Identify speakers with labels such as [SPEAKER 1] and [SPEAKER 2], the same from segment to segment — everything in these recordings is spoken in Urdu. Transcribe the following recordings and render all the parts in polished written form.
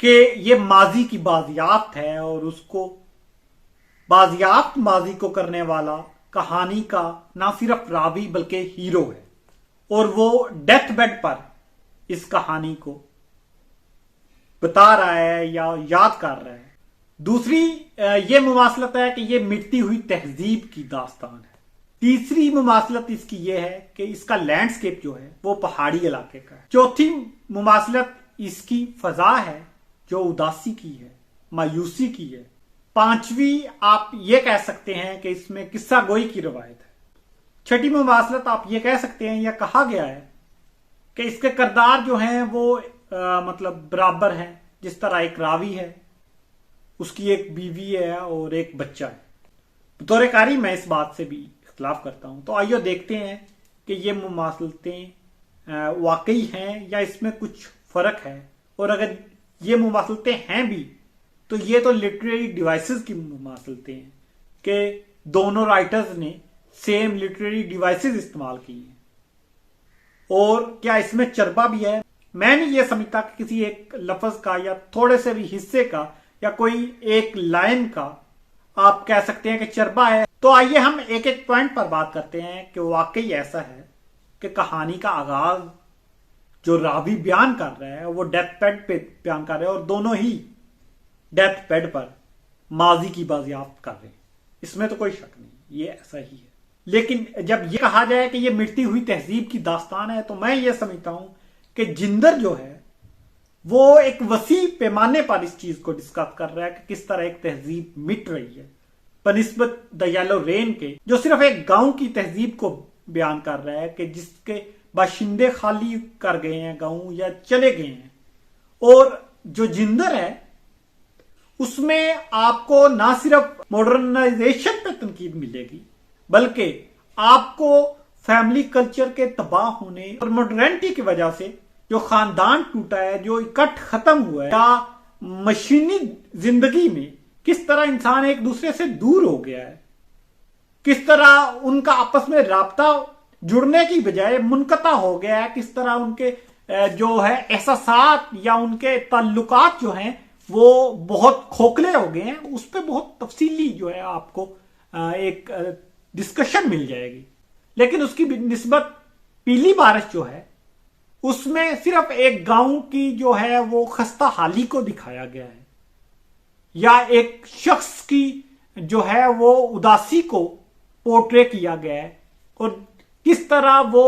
[SPEAKER 1] کہ یہ ماضی کی بازیافت ہے اور اس کو بازیافت ماضی کو کرنے والا کہانی کا نہ صرف راوی بلکہ ہیرو ہے، اور وہ ڈیتھ بیڈ پر اس کہانی کو بتا رہا ہے یا یاد کر رہا ہے۔ دوسری یہ مماثلت ہے کہ یہ مٹتی ہوئی تہذیب کی داستان ہے۔ تیسری مماثلت اس کی یہ ہے کہ اس کا لینڈسکیپ جو ہے وہ پہاڑی علاقے کا ہے۔ چوتھی مماثلت اس کی فضا ہے جو اداسی کی ہے، مایوسی کی ہے۔ پانچویں آپ یہ کہہ سکتے ہیں کہ اس میں قصہ گوئی کی روایت ہے۔ چھٹی مماثلت آپ یہ کہہ سکتے ہیں یا کہا گیا ہے کہ اس کے کردار جو ہیں وہ مطلب برابر ہیں، جس طرح ایک راوی ہے، اس کی ایک بیوی ہے اور ایک بچہ ہے۔ بطور قاری میں اس بات سے بھی اختلاف کرتا ہوں۔ تو آئیے دیکھتے ہیں کہ یہ مماثلتیں واقعی ہیں یا اس میں کچھ فرق ہے، اور اگر یہ مماثلتیں ہیں بھی تو یہ تو لٹریری ڈیوائسز کی مماثلتیں ہیں کہ دونوں رائٹرز نے سیم لٹریری ڈیوائسز استعمال کی ہیں۔ اور کیا اس میں چربا بھی ہے؟ میں نہیں یہ سمجھتا کہ کسی ایک لفظ کا یا تھوڑے سے بھی حصے کا یا کوئی ایک لائن کا آپ کہہ سکتے ہیں کہ چربا ہے۔ تو آئیے ہم ایک ایک پوائنٹ پر بات کرتے ہیں کہ واقعی ایسا ہے کہ کہانی کا آغاز جو راوی بیان کر رہا ہے وہ ڈیتھ بیڈ پہ بیان کر رہے ہیں، اور دونوں ہی ڈیتھ بیڈ پر ماضی کی بازیافت کر رہے ہیں۔ اس میں تو کوئی شک نہیں، یہ ایسا ہی ہے۔ لیکن جب یہ کہا جائے کہ یہ مٹتی ہوئی تہذیب کی داستان ہے تو میں یہ سمجھتا ہوں کہ جندر جو ہے وہ ایک وسیع پیمانے پر اس چیز کو ڈسکس کر رہا ہے کہ کس طرح ایک تہذیب مٹ رہی ہے بنسبت دی یلو رین کے، جو صرف ایک گاؤں کی تہذیب کو بیان کر رہا ہے کہ جس کے باشندے خالی کر گئے ہیں گاؤں یا چلے گئے ہیں۔ اور جو جندر ہے اس میں آپ کو نہ صرف ماڈرنائزیشن پہ تنقید ملے گی بلکہ آپ کو فیملی کلچر کے تباہ ہونے اور ماڈرنٹی کی وجہ سے جو خاندان ٹوٹا ہے، جو اکٹھ ختم ہوا ہے، یا مشینی زندگی میں کس طرح انسان ایک دوسرے سے دور ہو گیا ہے، کس طرح ان کا آپس میں رابطہ جڑنے کی بجائے منقطع ہو گیا ہے، کس طرح ان کے جو ہے احساسات یا ان کے تعلقات جو ہیں وہ بہت کھوکھلے ہو گئے ہیں، اس پہ بہت تفصیلی جو ہے آپ کو ایک ڈسکشن مل جائے گی۔ لیکن اس کی نسبت پیلی بارش جو ہے اس میں صرف ایک گاؤں کی جو ہے وہ خستہ حالی کو دکھایا گیا ہے، یا ایک شخص کی جو ہے وہ اداسی کو پورٹرے کیا گیا ہے اور کس طرح وہ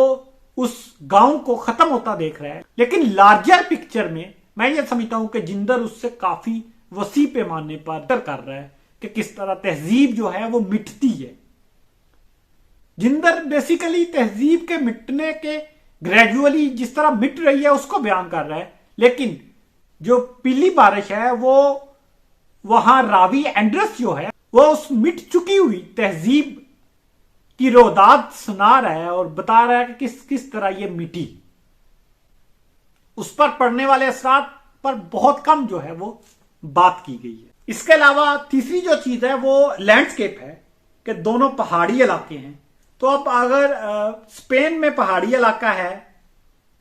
[SPEAKER 1] اس گاؤں کو ختم ہوتا دیکھ رہا ہے۔ لیکن لارجر پکچر میں یہ سمجھتا ہوں کہ جندر اس سے کافی وسیع پیمانے پر کر رہا ہے کہ کس طرح تہذیب جو ہے وہ مٹتی ہے۔ جندر بیسیکلی تہذیب کے مٹنے کے گریجولی جس طرح مٹ رہی ہے اس کو بیان کر رہا ہے، لیکن جو پیلی بارش ہے وہ وہاں راوی اینڈرس جو ہے وہ اس مٹ چکی ہوئی تہذیب کی روداد سنا رہا ہے اور بتا رہا ہے کہ کس طرح یہ مٹی۔ اس پر پڑنے والے اثرات پر بہت کم جو ہے وہ بات کی گئی ہے۔ اس کے علاوہ تیسری جو چیز ہے وہ لینڈسکیپ ہے کہ دونوں پہاڑی علاقے ہیں۔ تو اب اگر اسپین میں پہاڑی علاقہ ہے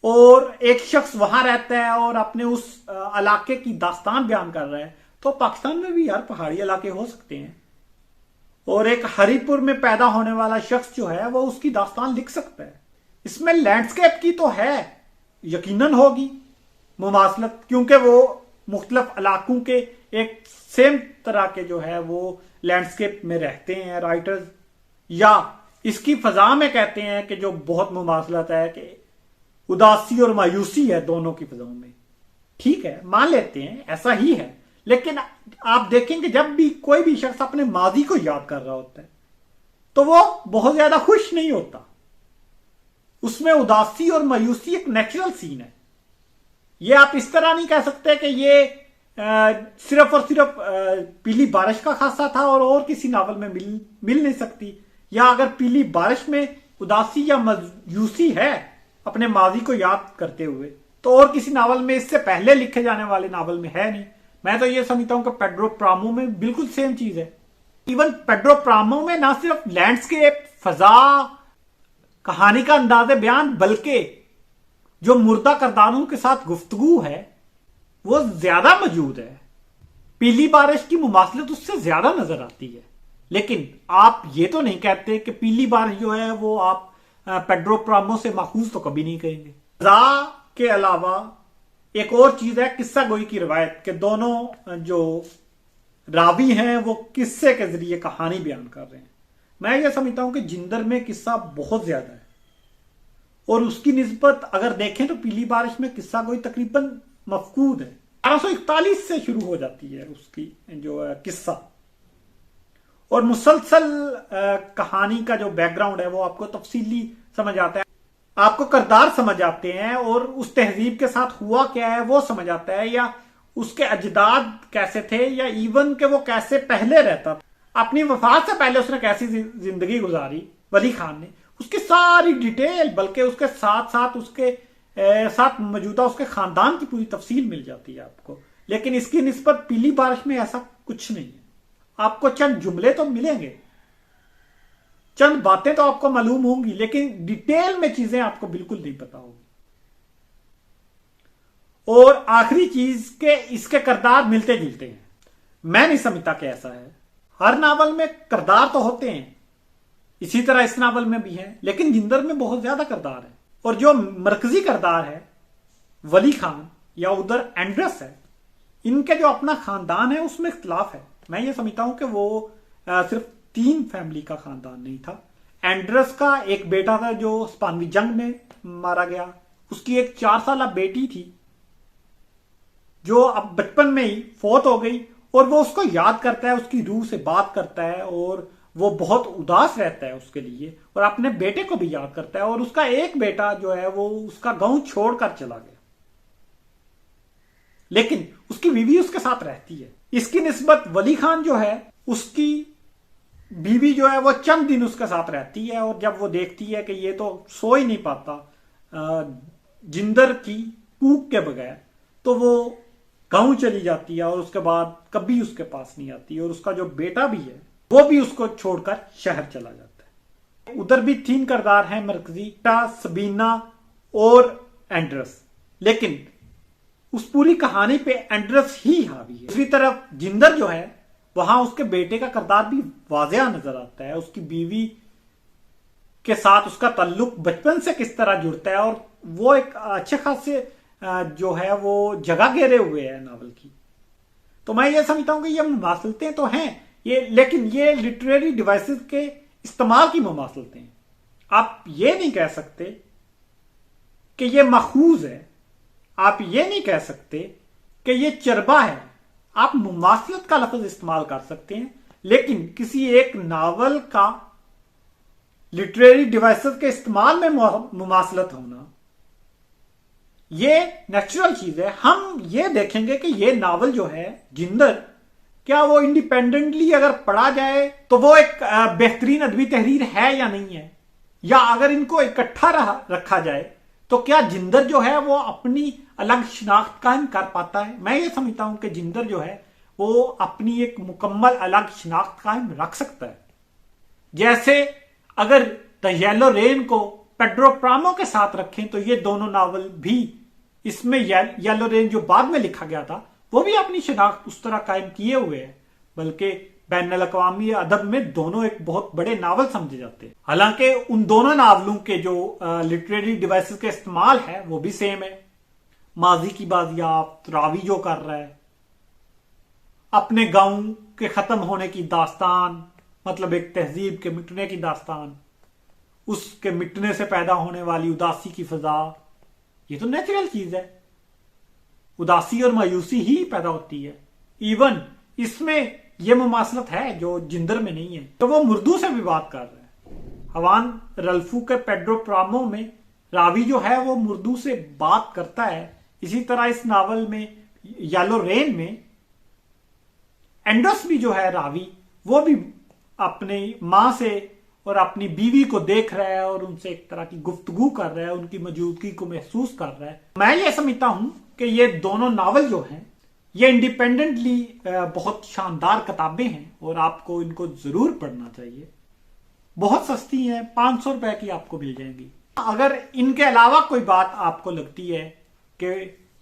[SPEAKER 1] اور ایک شخص وہاں رہتا ہے اور اپنے اس علاقے کی داستان بیان کر رہا ہے، تو پاکستان میں بھی یار پہاڑی علاقے ہو سکتے ہیں، اور ایک ہری پور میں پیدا ہونے والا شخص جو ہے وہ اس کی داستان لکھ سکتا ہے۔ اس میں لینڈسکیپ کی تو ہے، یقیناً ہوگی مماثلت، کیونکہ وہ مختلف علاقوں کے ایک سیم طرح کے جو ہے وہ لینڈسکیپ میں رہتے ہیں رائٹرز، یا اس کی فضا میں کہتے ہیں کہ جو بہت مماثلت ہے کہ اداسی اور مایوسی ہے دونوں کی فضاؤں میں۔ ٹھیک ہے، مان لیتے ہیں ایسا ہی ہے، لیکن آپ دیکھیں کہ جب بھی کوئی بھی شخص اپنے ماضی کو یاد کر رہا ہوتا ہے تو وہ بہت زیادہ خوش نہیں ہوتا، اس میں اداسی اور مایوسی ایک نیچرل سین ہے۔ یہ آپ اس طرح نہیں کہہ سکتے کہ یہ صرف اور صرف پیلی بارش کا خاصہ تھا اور کسی ناول میں مل نہیں سکتی، یا اگر پیلی بارش میں اداسی یا مایوسی ہے اپنے ماضی کو یاد کرتے ہوئے تو اور کسی ناول میں، اس سے پہلے لکھے جانے والے ناول میں ہے نہیں۔ میں تو یہ سمجھتا ہوں کہ پیڈرو پرامو میں بالکل سیم چیز ہے۔ ایون پیڈرو پرامو میں نہ صرف لینڈسکیپ، فضا، کہانی کا انداز بیان، بلکہ جو مردہ کرداروں کے ساتھ گفتگو ہے وہ زیادہ موجود ہے. پیلی بارش کی مماثلت اس سے زیادہ نظر آتی ہے. لیکن آپ یہ تو نہیں کہتے کہ پیلی بارش جو ہے وہ آپ پیڈرو پرامو سے ماخوذ تو کبھی نہیں کہیں گے. رضا کے علاوہ ایک اور چیز ہے قصہ گوئی کی روایت کہ دونوں جو راوی ہیں وہ قصے کے ذریعے کہانی بیان کر رہے ہیں. میں یہ سمجھتا ہوں کہ جندر میں قصہ بہت زیادہ ہے اور اس کی نسبت اگر دیکھیں تو پیلی بارش میں قصہ گوئی تقریباً مفقود ہے. 1841 سے شروع ہو جاتی ہے اس کی جو قصہ اور مسلسل کہانی کا جو بیک گراؤنڈ ہے وہ آپ کو تفصیلی سمجھ آتا ہے. آپ کو کردار سمجھ آتے ہیں اور اس تہذیب کے ساتھ ہوا کیا ہے وہ سمجھ آتا ہے, یا اس کے اجداد کیسے تھے, یا ایون کہ وہ کیسے پہلے رہتا تھا, اپنی وفات سے پہلے اس نے کیسی زندگی گزاری ولی خان نے, اس کی ساری ڈیٹیل, بلکہ اس کے ساتھ ساتھ اس کے ساتھ موجودہ اس کے خاندان کی پوری تفصیل مل جاتی ہے آپ کو. لیکن اس کی نسبت پیلی بارش میں ایسا کچھ نہیں ہے. آپ کو چند جملے تو ملیں گے, چند باتیں تو آپ کو معلوم ہوں گی, لیکن ڈیٹیل میں چیزیں آپ کو بالکل نہیں پتا ہوگی. اور آخری چیز کہ اس کے کردار ملتے جلتے ہیں. میں نہیں سمجھتا کہ ایسا ہے. ہر ناول میں کردار تو ہوتے ہیں, اسی طرح اس ناول میں بھی ہیں, لیکن جندر میں بہت زیادہ کردار ہے. اور جو مرکزی کردار ہے ولی خان یا ادھر اینڈرس ہے, ان کے جو اپنا خاندان ہے اس میں اختلاف ہے. میں یہ سمجھتا ہوں کہ وہ صرف 3 فیملی کا خاندان نہیں تھا. اینڈرس کا ایک بیٹا تھا جو اسپانوی جنگ میں مارا گیا, اس کی ایک 4 سالہ بیٹی تھی جو اب بچپن میں ہی فوت ہو گئی, اور وہ اس کو یاد کرتا ہے, اس کی روح سے بات کرتا ہے, اور وہ بہت اداس رہتا ہے اس کے لیے, اور اپنے بیٹے کو بھی یاد کرتا ہے. اور اس کا ایک بیٹا جو ہے وہ اس کا گاؤں چھوڑ کر چلا گیا, لیکن اس کی بیوی اس کے ساتھ رہتی ہے. اس کی نسبت ولی خان جو ہے, اس کی بیوی جو ہے وہ چند دن اس کے ساتھ رہتی ہے, اور جب وہ دیکھتی ہے کہ یہ تو سو ہی نہیں پاتا جندر کی کوک کے بغیر, تو وہ گاؤں چلی جاتی ہے, اور اس کے بعد کبھی اس کے پاس نہیں آتی. اور اس کا جو بیٹا بھی ہے وہ بھی اس کو چھوڑ کر شہر چلا جاتا ہے. ادھر بھی 3 کردار ہیں مرکزی, سبینا اور اینڈرس, لیکن اس پوری کہانی پہ اینڈرس ہی حاوی ہے. دوسری طرف جندر جو ہے وہاں اس کے بیٹے کا کردار بھی واضح نظر آتا ہے. اس کی بیوی کے ساتھ اس کا تعلق بچپن سے کس طرح جڑتا ہے, اور وہ ایک اچھے خاصے جو ہے وہ جگہ گھیرے ہوئے ہیں ناول کی. تو میں یہ سمجھتا ہوں کہ یہ مماثلتیں تو ہیں لیکن یہ لٹریری ڈیوائسز کے استعمال کی مماثلتیں ہیں. آپ یہ نہیں کہہ سکتے کہ یہ ماخوذ ہے, آپ یہ نہیں کہہ سکتے کہ یہ چربا ہے. آپ مماثلت کا لفظ استعمال کر سکتے ہیں, لیکن کسی ایک ناول کا لٹریری ڈیوائسز کے استعمال میں مماثلت ہونا یہ نیچرل چیز ہے. ہم یہ دیکھیں گے کہ یہ ناول جو ہے جندر, کیا وہ انڈیپینڈنٹلی اگر پڑھا جائے تو وہ ایک بہترین ادبی تحریر ہے یا نہیں ہے, یا اگر ان کو اکٹھا رکھا جائے تو کیا جندر جو ہے وہ اپنی الگ شناخت قائم کر پاتا ہے. میں یہ سمجھتا ہوں کہ جندر جو ہے وہ اپنی ایک مکمل الگ شناخت قائم رکھ سکتا ہے. جیسے اگر دا یلو رین کو پیڈرو پرامو کے ساتھ رکھیں تو یہ دونوں ناول بھی, اس میں یلو رین جو بعد میں لکھا گیا تھا وہ بھی اپنی شناخت اس طرح قائم کیے ہوئے ہیں, بلکہ بین الاقوامی ادب میں دونوں ایک بہت بڑے ناول سمجھے جاتے ہیں. حالانکہ ان دونوں ناولوں کے جو لٹریری ڈیوائسز کے استعمال ہے وہ بھی سیم ہے. ماضی کی بازیافت, راوی جو کر رہا ہے, اپنے گاؤں کے ختم ہونے کی داستان, مطلب ایک تہذیب کے مٹنے کی داستان, اس کے مٹنے سے پیدا ہونے والی اداسی کی فضا, یہ تو نیچرل چیز ہے. اداسی اور مایوسی ہی پیدا ہوتی ہے. ایون اس میں یہ مماثلت ہے جو جندر میں نہیں ہے. تو وہ مردو سے بھی بات کر رہے ہیں. ہوان رلفو کے پیڈرو پرامو میں راوی جو ہے وہ مردو سے بات کرتا ہے. اسی طرح اس ناول میں یلو رین میں اینڈرس بھی جو ہے راوی, وہ بھی اپنی ماں سے اور اپنی بیوی کو دیکھ رہا ہے اور ان سے ایک طرح کی گفتگو کر رہا ہے, ان کی موجودگی کو محسوس کر رہا ہے. میں یہ سمجھتا ہوں کہ یہ دونوں ناول جو ہیں یہ انڈیپینڈنٹلی بہت شاندار کتابیں ہیں, اور آپ کو ان کو ضرور پڑھنا چاہیے. بہت سستی ہیں, 500 روپے کی آپ کو مل جائیں گی. اگر ان کے علاوہ کوئی بات آپ کو لگتی ہے کہ